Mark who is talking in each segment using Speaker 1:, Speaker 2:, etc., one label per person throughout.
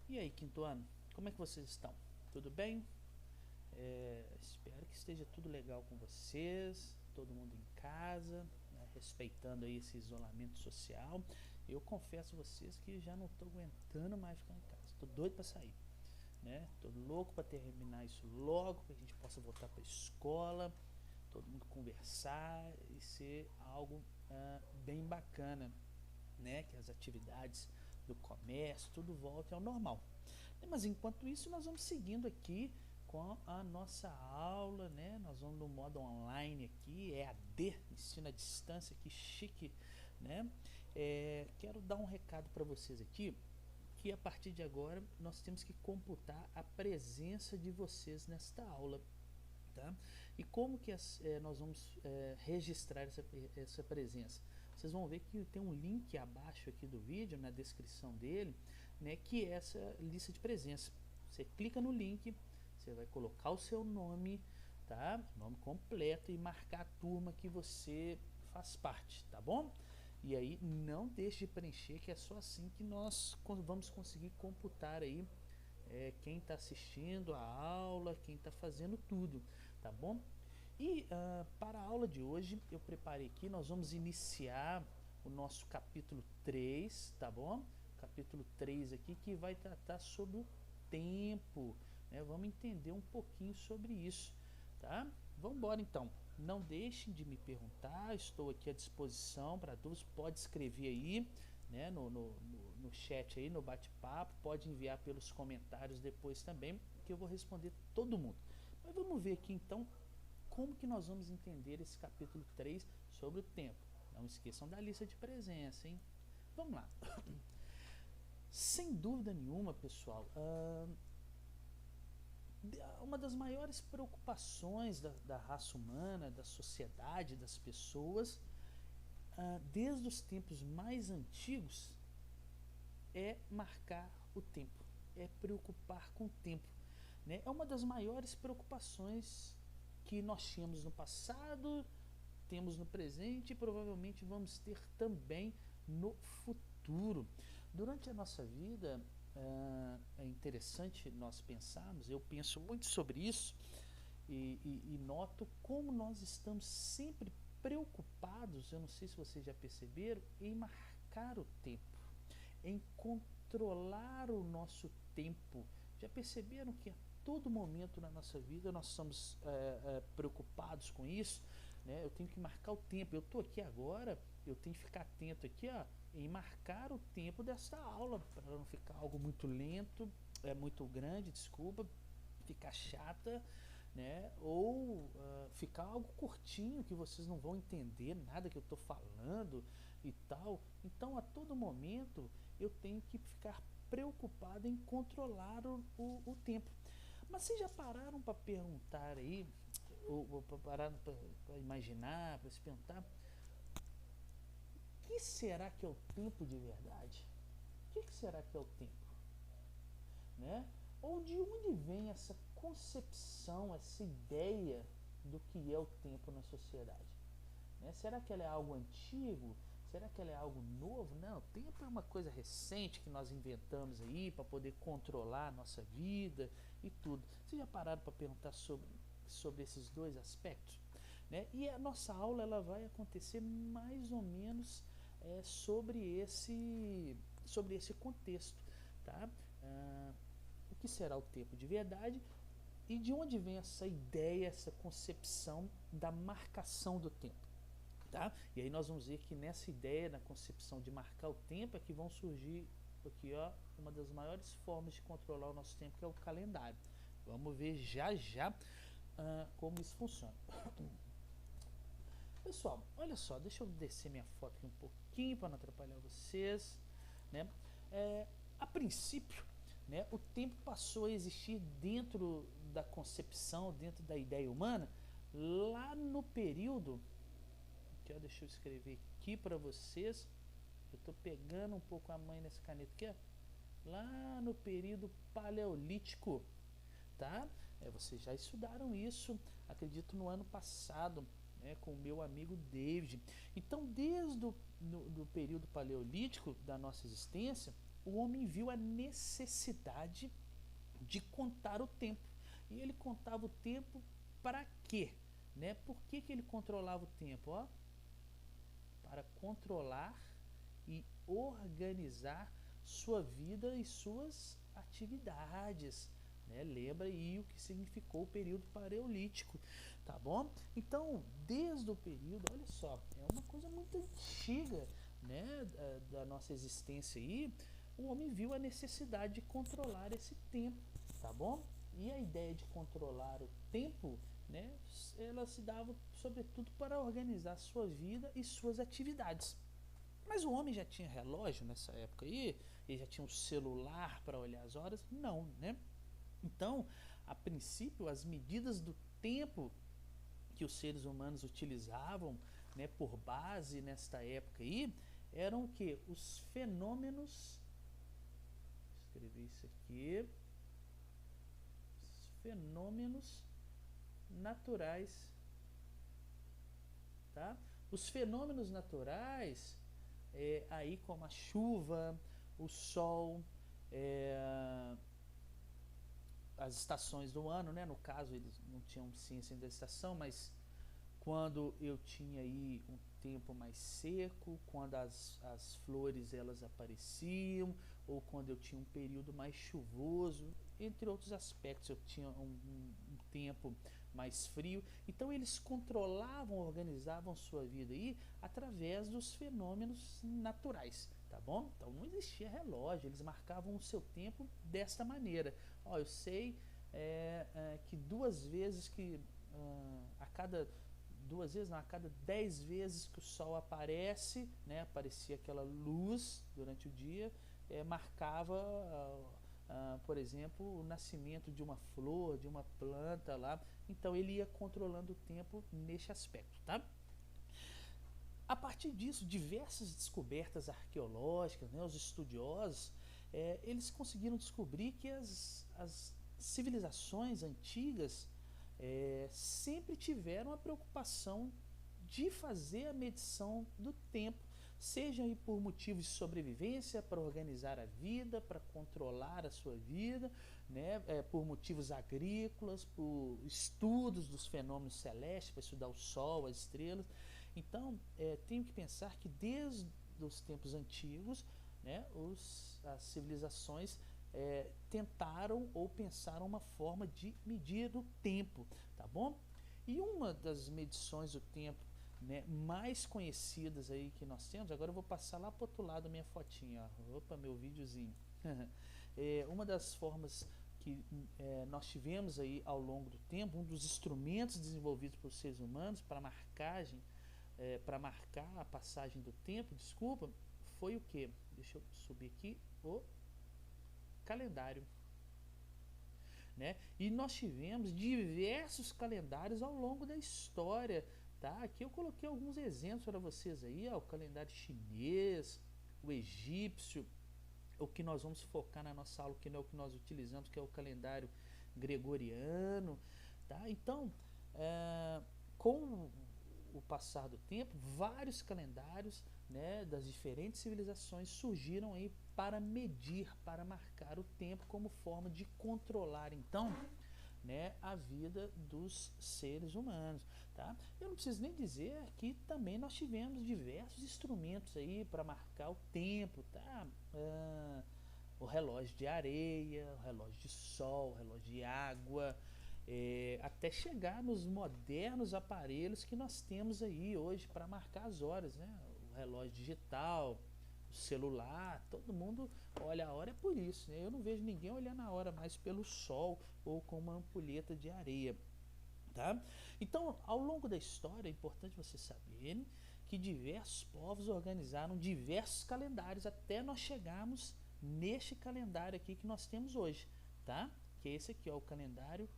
Speaker 1: E aí, quinto ano, como é que vocês estão? Tudo bem? Espero que esteja tudo legal com vocês, todo mundo em casa, né, respeitando aí esse isolamento social. Eu confesso a vocês que já não estou aguentando mais ficar em casa, estou doido para sair, né? Tô louco para terminar isso logo, para a gente possa voltar para a escola, todo mundo conversar e ser algo bem bacana, né? Que as atividades do comércio, tudo volte ao normal. Mas enquanto isso, nós vamos seguindo aqui com a nossa aula, né? Nós vamos no modo online aqui, EAD, ensino à distância, que chique, né? Quero dar um recado para vocês aqui, que a partir de agora nós temos que computar a presença de vocês nesta aula. Tá? E como que nós vamos registrar essa presença? Vocês vão ver que tem um link abaixo aqui do vídeo, na descrição dele, né, que é essa lista de presença. Você clica no link, você vai colocar o seu nome, tá? Nome completo, e marcar a turma que você faz parte, tá bom? E aí não deixe de preencher, que é só assim que nós vamos conseguir computar aí quem está assistindo a aula, quem está fazendo tudo, tá bom? E para a aula de hoje, eu preparei aqui, nós vamos iniciar o nosso capítulo 3, tá bom? Capítulo 3 aqui, que vai tratar sobre o tempo, né? Vamos entender um pouquinho sobre isso, tá? Vamos embora então. Não deixem de me perguntar, estou aqui à disposição para todos, pode escrever aí, né, no chat aí, no bate-papo, pode enviar pelos comentários depois também, que eu vou responder todo mundo. Mas vamos ver aqui então como que nós vamos entender esse capítulo 3 sobre o tempo. Não esqueçam da lista de presença, hein? Vamos lá. Sem dúvida nenhuma, pessoal, uma das maiores preocupações da raça humana, da sociedade, das pessoas, desde os tempos mais antigos, é marcar o tempo, é preocupar com o tempo, né? É uma das maiores preocupações que nós tínhamos no passado, temos no presente e provavelmente vamos ter também no futuro. Durante a nossa vida, é interessante nós pensarmos, eu penso muito sobre isso e noto como nós estamos sempre preocupados, eu não sei se vocês já perceberam, em marcar o tempo, em controlar o nosso tempo. Já perceberam que a todo momento na nossa vida nós estamos preocupados com isso? Né? Eu tenho que marcar o tempo. Eu estou aqui agora, eu tenho que ficar atento aqui, ó, em marcar o tempo desta aula, para não ficar algo muito lento, muito grande, desculpa, ficar chata, né? Ou ficar algo curtinho que vocês não vão entender nada que eu estou falando e tal. Então, a todo momento eu tenho que ficar preocupado em controlar o tempo. Mas vocês já pararam para perguntar aí, ou pararam para imaginar, para se perguntar, o que será que é o tempo de verdade? O que será que é o tempo? Né? Ou de onde vem essa concepção, essa ideia do que é o tempo na sociedade? Né? Será que ela é algo antigo? Será que ela é algo novo? Não, o tempo é uma coisa recente que nós inventamos aí para poder controlar a nossa vida e tudo. Vocês já pararam para perguntar sobre esses dois aspectos? Né? E a nossa aula ela vai acontecer mais ou menos sobre esse contexto. Tá? O que será o tempo de verdade e de onde vem essa ideia, essa concepção da marcação do tempo. Tá? E aí nós vamos ver que nessa ideia, na concepção de marcar o tempo, é que vão surgir aqui, ó, uma das maiores formas de controlar o nosso tempo, que é o calendário. Vamos ver já já como isso funciona. Pessoal, olha só, deixa eu descer minha foto aqui um pouquinho para não atrapalhar vocês, né? A princípio, né, o tempo passou a existir dentro da concepção, dentro da ideia humana, lá no período que, ó, deixa eu escrever aqui para vocês. Eu estou pegando um pouco a mãe nessa caneta aqui, ó, lá no período paleolítico, tá? Vocês já estudaram isso, acredito, no ano passado, né, com o meu amigo David. Então, desde o do período paleolítico da nossa existência, o homem viu a necessidade de contar o tempo. E ele contava o tempo para quê? Né? Por que ele controlava o tempo? Ó, para controlar e organizar sua vida e suas atividades. Né? Lembra aí o que significou o período paleolítico, tá bom? Então, desde o período, olha só, é uma coisa muito antiga, né, da nossa existência aí, o homem viu a necessidade de controlar esse tempo, tá bom? E a ideia de controlar o tempo, né, ela se dava sobretudo para organizar sua vida e suas atividades. Mas o homem já tinha relógio nessa época aí? Ele já tinha um celular para olhar as horas? Não, né? Então, a princípio, as medidas do tempo que os seres humanos utilizavam, né, por base nesta época aí, eram o que? Os fenômenos, vou escrever isso aqui, os fenômenos naturais, tá? Os fenômenos naturais, aí como a chuva, o sol, as estações do ano, né? No caso eles não tinham ciência da estação, mas quando eu tinha aí um tempo mais seco, quando as flores elas apareciam, ou quando eu tinha um período mais chuvoso, entre outros aspectos, eu tinha um tempo mais frio. Então eles controlavam, organizavam sua vida aí através dos fenômenos naturais, tá bom? Então não existia relógio, eles marcavam o seu tempo desta maneira. Ó, eu sei que duas vezes que a cada 2 vezes, não, a cada 10 vezes que o sol aparece, né, aparecia aquela luz durante o dia, marcava, por exemplo, o nascimento de uma flor, de uma planta lá. Então ele ia controlando o tempo neste aspecto, tá? A partir disso, diversas descobertas arqueológicas, né, os estudiosos, eles conseguiram descobrir que as civilizações antigas sempre tiveram a preocupação de fazer a medição do tempo, seja aí por motivos de sobrevivência, para organizar a vida, para controlar a sua vida, né, por motivos agrícolas, por estudos dos fenômenos celestes, para estudar o Sol, as estrelas. Então, tenho que pensar que desde os tempos antigos, né, as civilizações tentaram ou pensaram uma forma de medir o tempo, tá bom? E uma das medições do tempo, né, mais conhecidas aí que nós temos, agora eu vou passar lá para o outro lado a minha fotinha, ó. Opa, meu videozinho. Uma das formas que nós tivemos aí ao longo do tempo, um dos instrumentos desenvolvidos pelos seres humanos para marcagem, para marcar a passagem do tempo, desculpa, foi o que? Deixa eu subir aqui, o calendário, né? E nós tivemos diversos calendários ao longo da história, tá? Aqui eu coloquei alguns exemplos para vocês aí, ó, o calendário chinês, o egípcio, o que nós vamos focar na nossa aula, que não é o que nós utilizamos, que é o calendário gregoriano, tá? Então, com o passar do tempo, vários calendários, né, das diferentes civilizações surgiram aí para medir, para marcar o tempo como forma de controlar, então, né, a vida dos seres humanos, tá? Eu não preciso nem dizer que também nós tivemos diversos instrumentos aí para marcar o tempo, tá? O relógio de areia, o relógio de sol, o relógio de água, até chegar nos modernos aparelhos que nós temos aí hoje para marcar as horas, né? O relógio digital, o celular, todo mundo olha a hora por isso, né? Eu não vejo ninguém olhando a hora mais pelo sol ou com uma ampulheta de areia, tá? Então, ao longo da história, é importante vocês saberem que diversos povos organizaram diversos calendários até nós chegarmos neste calendário aqui que nós temos hoje, tá? Que é esse aqui, ó, o calendário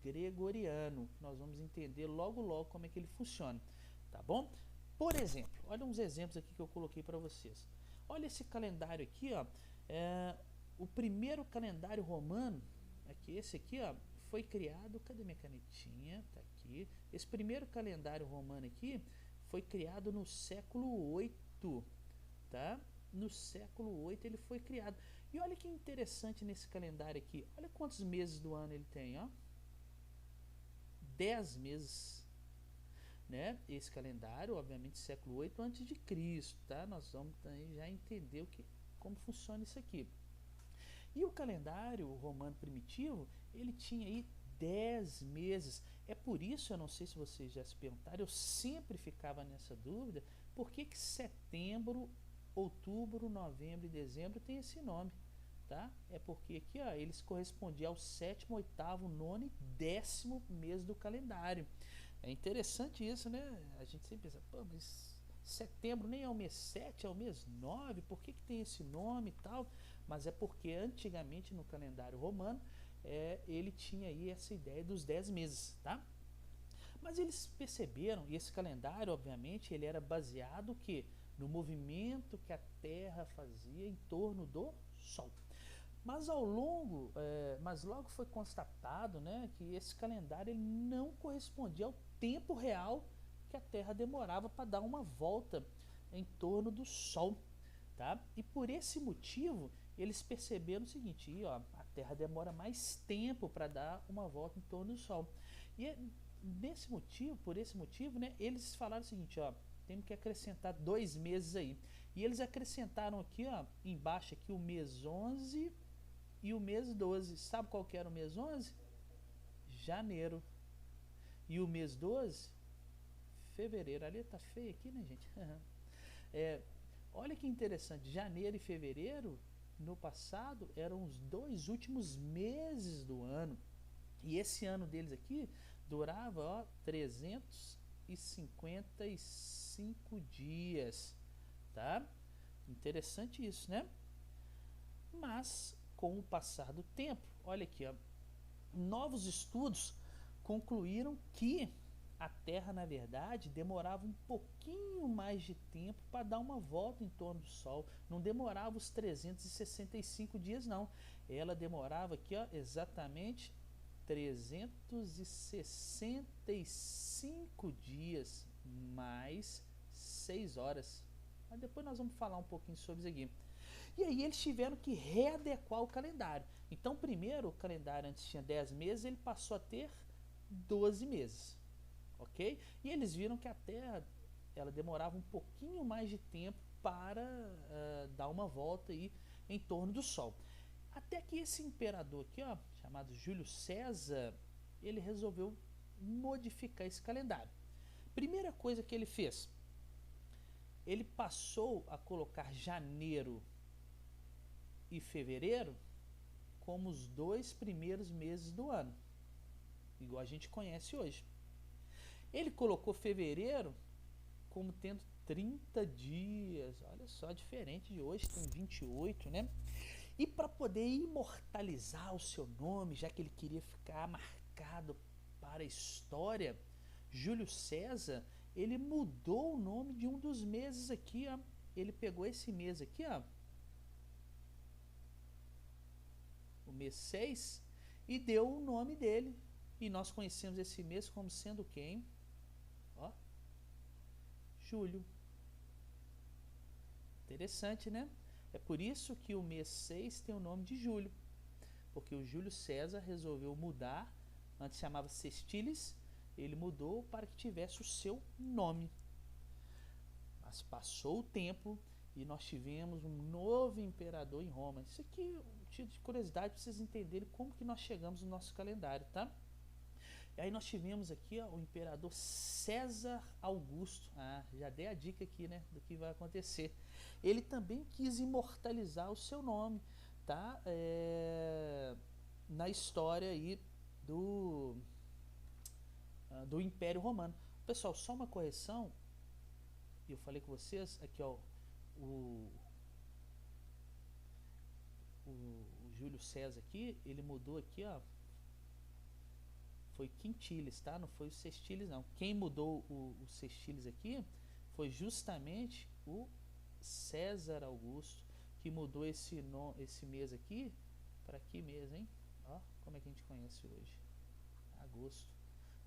Speaker 1: gregoriano. Nós vamos entender logo logo como é que ele funciona, tá bom? Por exemplo, olha uns exemplos aqui que eu coloquei para vocês. Olha esse calendário aqui, ó, o primeiro calendário romano, aqui, esse aqui, ó, foi criado, cadê minha canetinha? Tá aqui. Esse primeiro calendário romano aqui foi criado no século 8, tá? no século VIII ele foi criado. E olha que interessante nesse calendário aqui. Olha quantos meses do ano ele tem, ó. 10 meses, né? Esse calendário, obviamente, século VIII antes de Cristo, tá? Nós vamos já entender como funciona isso aqui. E o calendário romano primitivo, ele tinha aí 10 meses. É por isso, eu não sei se vocês já se perguntaram, eu sempre ficava nessa dúvida, por que setembro, outubro, novembro e dezembro tem esse nome? Tá? É porque aqui ó, eles correspondiam ao sétimo, oitavo, nono e 10º mês do calendário. É interessante isso, né? A gente sempre pensa, pô, mas setembro nem é o mês 7, é o mês 9, por que tem esse nome e tal? Mas é porque antigamente no calendário romano ele tinha aí essa ideia dos 10 meses, tá? Mas eles perceberam, e esse calendário, obviamente, ele era baseado que no movimento que a Terra fazia em torno do Sol. Mas mas logo foi constatado, né, que esse calendário ele não correspondia ao tempo real que a Terra demorava para dar uma volta em torno do Sol, tá? E por esse motivo eles perceberam o seguinte: ó, a Terra demora mais tempo para dar uma volta em torno do Sol. E por esse motivo, né, eles falaram o seguinte: ó, temos que acrescentar 2 meses aí. E eles acrescentaram aqui, ó, embaixo aqui o mês 11 e o mês 12. Sabe qual que era o mês 11? Janeiro. E o mês 12? Fevereiro. A letra tá feia aqui, né, gente? Olha que interessante. Janeiro e fevereiro, no passado, eram os 2 últimos meses do ano. E esse ano deles aqui durava, ó, 355 dias. Tá? Interessante isso, né? Mas com o passar do tempo, olha aqui, ó, novos estudos concluíram que a Terra, na verdade, demorava um pouquinho mais de tempo para dar uma volta em torno do Sol. Não demorava os 365 dias, não. Ela demorava aqui, ó, exatamente 365 dias mais 6 horas. Mas depois nós vamos falar um pouquinho sobre isso aqui. E aí eles tiveram que readequar o calendário. Então, primeiro, o calendário antes tinha 10 meses, ele passou a ter 12 meses. Ok? E eles viram que a Terra ela demorava um pouquinho mais de tempo para dar uma volta aí em torno do Sol. Até que esse imperador aqui, ó, chamado Júlio César, ele resolveu modificar esse calendário. Primeira coisa que ele fez, ele passou a colocar janeiro e fevereiro como os 2 primeiros meses do ano, igual a gente conhece hoje. Ele colocou fevereiro como tendo 30 dias, olha só, diferente de hoje, tem 28, né? E para poder imortalizar o seu nome, já que ele queria ficar marcado para a história, Júlio César, ele mudou o nome de um dos meses aqui, ó. Ele pegou esse mês aqui, ó, o mês 6, e deu o nome dele. E nós conhecemos esse mês como sendo quem? Ó, julho. Interessante, né? É por isso que o mês 6 tem o nome de julho. Porque o Júlio César resolveu mudar, antes chamava Sextilis, ele mudou para que tivesse o seu nome. Mas passou o tempo e nós tivemos um novo imperador em Roma. Isso aqui é um título de curiosidade para vocês entenderem como que nós chegamos no nosso calendário, tá? E aí nós tivemos aqui, ó, o imperador César Augusto. Ah, já dei a dica aqui, né, do que vai acontecer. Ele também quis imortalizar o seu nome, tá? Na história aí do Império Romano. Pessoal, só uma correção. Eu falei com vocês aqui, ó, o Júlio César aqui, ele mudou aqui, ó, foi Quintilis, tá? Não foi o Sextilis, não. Quem mudou o Sextilis aqui foi justamente o César Augusto, que mudou esse mês aqui para que mês, hein? Ó, como é que a gente conhece hoje? Agosto,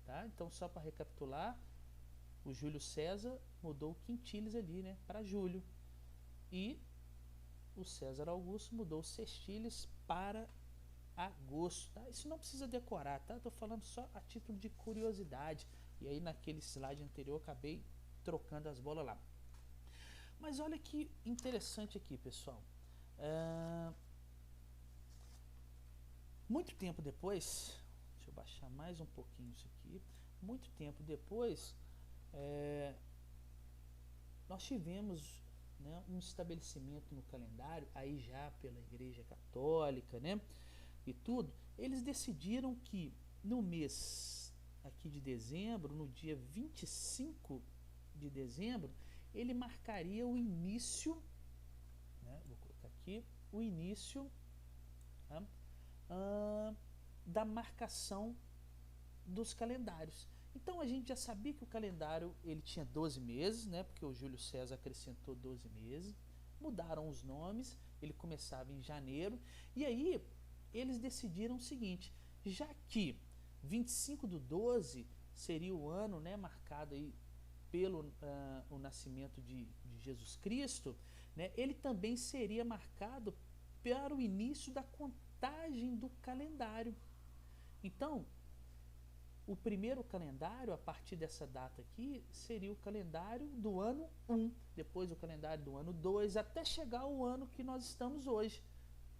Speaker 1: tá? Então, só para recapitular, o Júlio César mudou o Quintilis ali, né, para julho. E o César Augusto mudou os sextiles para agosto, tá? Isso não precisa decorar, tá? Estou falando só a título de curiosidade. E aí naquele slide anterior eu acabei trocando as bolas lá. Mas olha que interessante aqui, pessoal. Muito tempo depois, deixa eu baixar mais um pouquinho isso aqui. Muito tempo depois, nós tivemos, né, um estabelecimento no calendário, aí já pela Igreja Católica, né, e tudo. Eles decidiram que no mês aqui de dezembro, no dia 25 de dezembro, ele marcaria o início, né, vou colocar aqui, o início, tá, da marcação dos calendários. Então a gente já sabia que o calendário ele tinha 12 meses, né, porque o Júlio César acrescentou 12 meses, mudaram os nomes, ele começava em janeiro, e aí eles decidiram o seguinte, já que 25/12 seria o ano, né, marcado aí pelo o nascimento de Jesus Cristo, né, ele também seria marcado para o início da contagem do calendário. Então, o primeiro calendário, a partir dessa data aqui, seria o calendário do ano 1, depois o calendário do ano 2, até chegar ao ano que nós estamos hoje,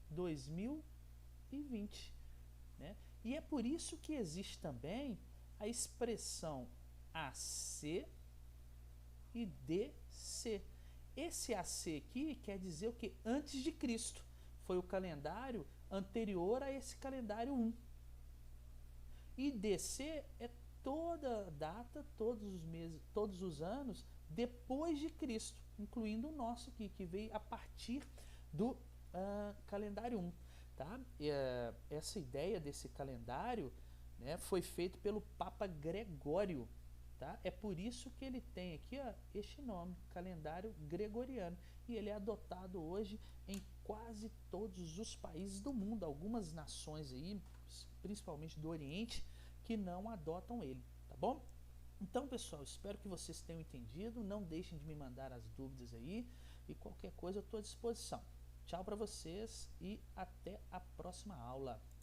Speaker 1: 2020. Né? E é por isso que existe também a expressão AC e DC. Esse AC aqui quer dizer o que? Antes de Cristo. Foi o calendário anterior a esse calendário 1. E DC é toda data, todos os meses, todos os anos depois de Cristo, incluindo o nosso aqui, que veio a partir do calendário 1. Tá? Essa ideia desse calendário, né, foi feito pelo Papa Gregório. Tá? É por isso que ele tem aqui, ó, este nome, calendário gregoriano. E ele é adotado hoje em quase todos os países do mundo. Algumas nações aí, principalmente do Oriente, que não adotam ele, tá bom? Então, pessoal, espero que vocês tenham entendido. Não deixem de me mandar as dúvidas aí. E qualquer coisa eu estou à disposição. Tchau para vocês e até a próxima aula.